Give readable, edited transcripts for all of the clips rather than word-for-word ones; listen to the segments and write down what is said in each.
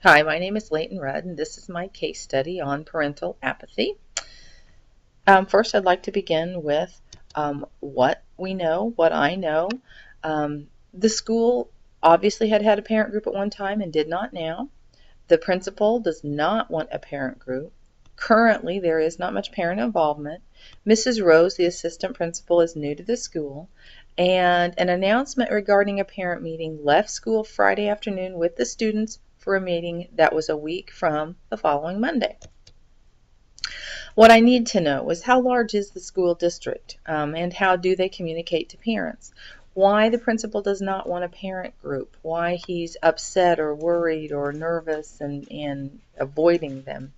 Hi, my name is Leighton Rudd, and this is my case study on parental apathy. First, I'd like to begin with what we know, what I know. The school obviously had a parent group at one time and did not now. The principal does not want a parent group. Currently, there is not much parent involvement. Mrs. Rose, the assistant principal, is new to the school, and an announcement regarding a parent meeting left school Friday afternoon with the students for a meeting that was a week from the following Monday. What I need to know is how large is the school district, and how do they communicate to parents? Why the principal does not want a parent group, why he's upset or worried or nervous and avoiding them.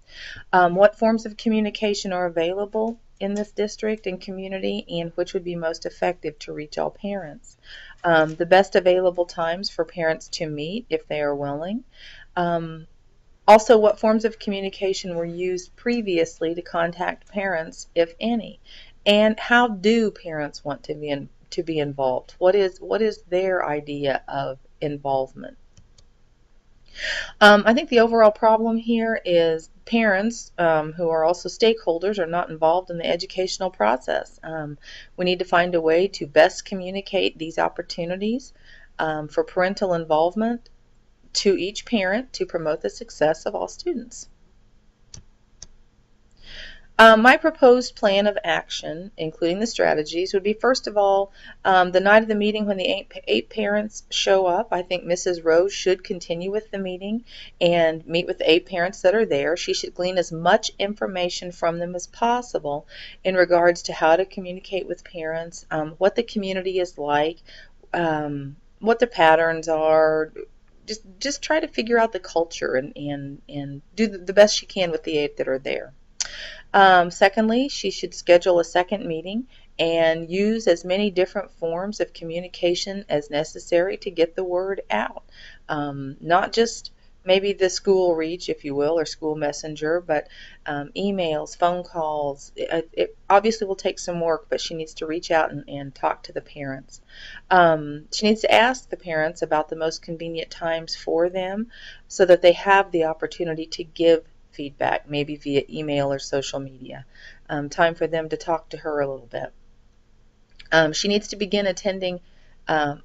What forms of communication are available in this district and community, and which would be most effective to reach all parents. The best available times for parents to meet if they are willing. Um, Also, what forms of communication were used previously to contact parents, if any? And how do parents want to be involved? What is their idea of involvement? I think the overall problem here is parents, who are also stakeholders, are not involved in the educational process. We need to find a way to best communicate these opportunities for parental involvement to each parent to promote the success of all students. My proposed plan of action, including the strategies, would be first of all, the night of the meeting when the eight parents show up, I think Mrs. Rose should continue with the meeting and meet with the eight parents that are there. She should glean as much information from them as possible in regards to how to communicate with parents, what the community is like, what the patterns are. Just try to figure out the culture and do the best she can with the eight that are there. Secondly, she should schedule a second meeting and use as many different forms of communication as necessary to get the word out. Not just maybe the school reach, if you will, or school messenger, but emails, phone calls. It obviously will take some work, but she needs to reach out and talk to the parents. She needs to ask the parents about the most convenient times for them so that they have the opportunity to give feedback, maybe via email or social media. Time for them to talk to her a little bit. She needs to begin attending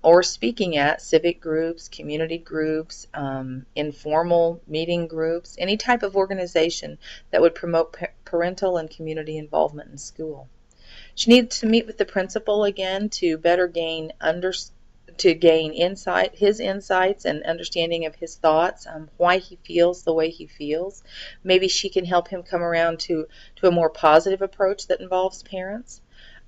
or speaking at civic groups, community groups, informal meeting groups, any type of organization that would promote parental and community involvement in school. She needs to meet with the principal again to better gain his insights and understanding of his thoughts, why he feels the way he feels. Maybe she can help him come around to a more positive approach that involves parents.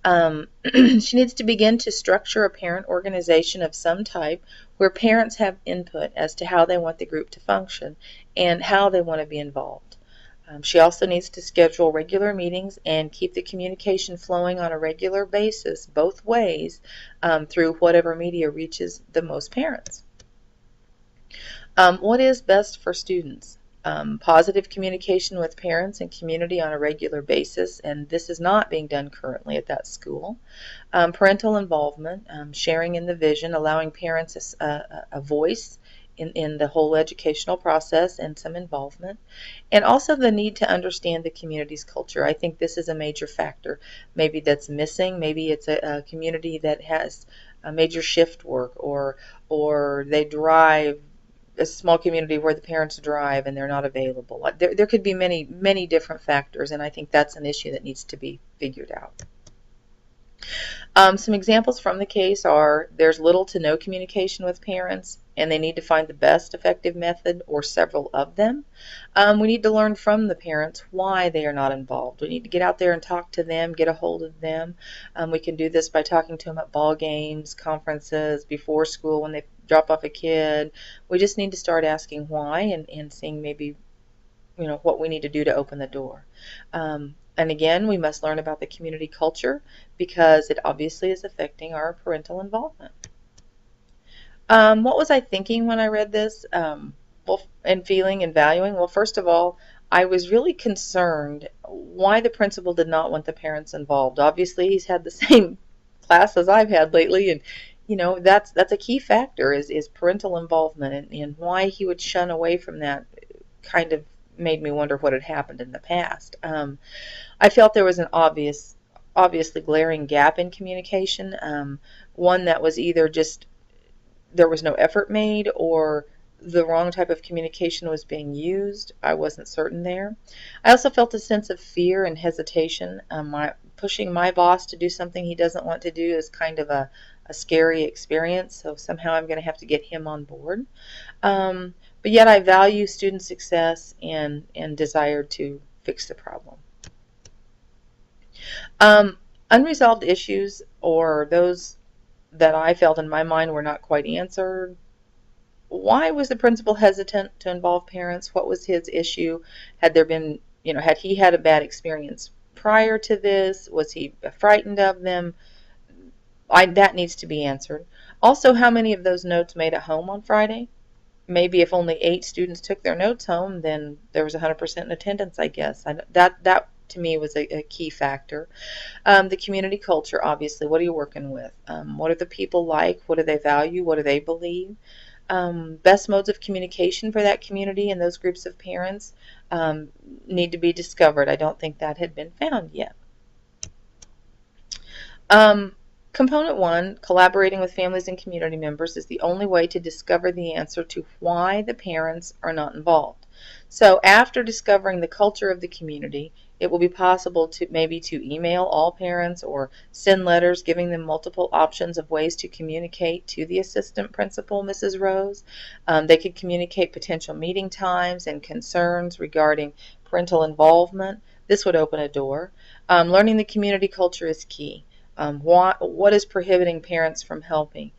She needs to begin to structure a parent organization of some type where parents have input as to how they want the group to function and how they want to be involved. She also needs to schedule regular meetings and keep the communication flowing on a regular basis, both ways, through whatever media reaches the most parents. What is best for students? Positive communication with parents and community on a regular basis, and this is not being done currently at that school. Parental involvement, sharing in the vision, allowing parents a voice in the whole educational process and some involvement, and also the need to understand the community's culture. I think this is a major factor maybe that's missing. Maybe it's a community that has a major shift work, or they drive, a small community where the parents drive and they're not available. There could be many different factors, and I think that's an issue that needs to be figured out. Some examples from the case are there's little to no communication with parents, and they need to find the best effective method or several of them. We need to learn from the parents why they are not involved. We need to get out there and talk to them, get a hold of them. We can do this by talking to them at ball games, conferences, before school when they drop off a kid. We just need to start asking why and seeing maybe what we need to do to open the door. And again, we must learn about the community culture because it obviously is affecting our parental involvement. What was I thinking when I read this? Well, and feeling and valuing? Well, first of all, I was really concerned why the principal did not want the parents involved. Obviously, he's had the same class as I've had lately, and that's a key factor is parental involvement, and why he would shun away from that kind of made me wonder what had happened in the past. I felt there was an obviously glaring gap in communication, one that was either just there was no effort made or the wrong type of communication was being used. I wasn't certain there. I also felt a sense of fear and hesitation. Pushing my boss to do something he doesn't want to do is kind of a scary experience, so somehow I'm going to have to get him on board. But yet I value student success and desire to fix the problem. Um, Unresolved issues, or those that I felt in my mind were not quite answered. Why was the principal hesitant to involve parents? What was his issue? Had there been, had he had a bad experience prior to this? Was he frightened of them? That needs to be answered. Also, how many of those notes made it home on Friday? Maybe if only 8 students took their notes home, then there was 100% in attendance, I guess. That to me was a key factor. The community culture, obviously. What are you working with? What are the people like? What do they value? What do they believe? Best modes of communication for that community and those groups of parents um, need to be discovered. I don't think that had been found yet. Um, Component 1, collaborating with families and community members, is the only way to discover the answer to why the parents are not involved. So after discovering the culture of the community, it will be possible to email all parents or send letters giving them multiple options of ways to communicate to the assistant principal, Mrs. Rose. They could communicate potential meeting times and concerns regarding parental involvement. This would open a door. Learning the community culture is key. What is prohibiting parents from helping?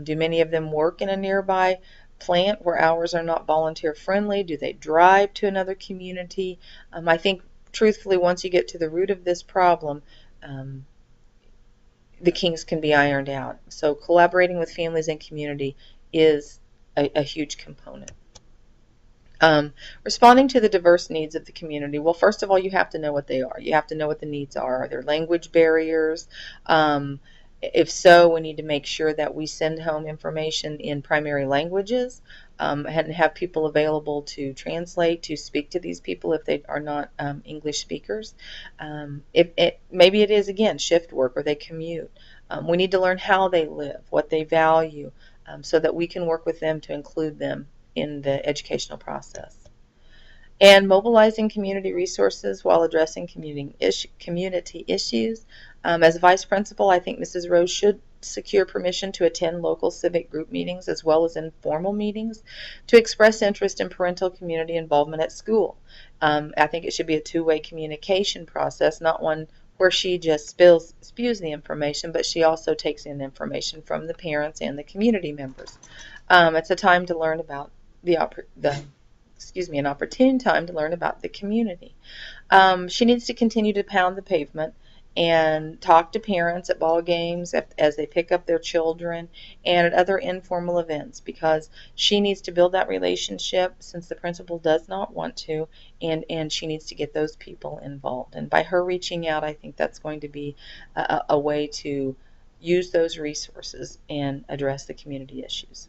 Do many of them work in a nearby plant where hours are not volunteer friendly? Do they drive to another community? I think, truthfully, once you get to the root of this problem, um, the kinks can be ironed out. So collaborating with families and community is a huge component. Responding to the diverse needs of the community. Well, first of all, you have to know what they are. You have to know what the needs are. Are there language barriers? If so, we need to make sure that we send home information in primary languages and have people available to translate, to speak to these people if they are not English speakers. Maybe it is, again, shift work or they commute. We need to learn how they live, what they value, so that we can work with them to include them in the educational process. And mobilizing community resources while addressing community issues. As vice principal, I think Mrs. Rose should secure permission to attend local civic group meetings as well as informal meetings to express interest in parental community involvement at school. I think it should be a two-way communication process, not one where she just spews the information, but she also takes in information from the parents and the community members. It's a time to learn about an opportune time to learn about the community. She needs to continue to pound the pavement and talk to parents at ball games as they pick up their children and at other informal events, because she needs to build that relationship since the principal does not want to, and she needs to get those people involved. And by her reaching out, I think that's going to be a way to use those resources and address the community issues.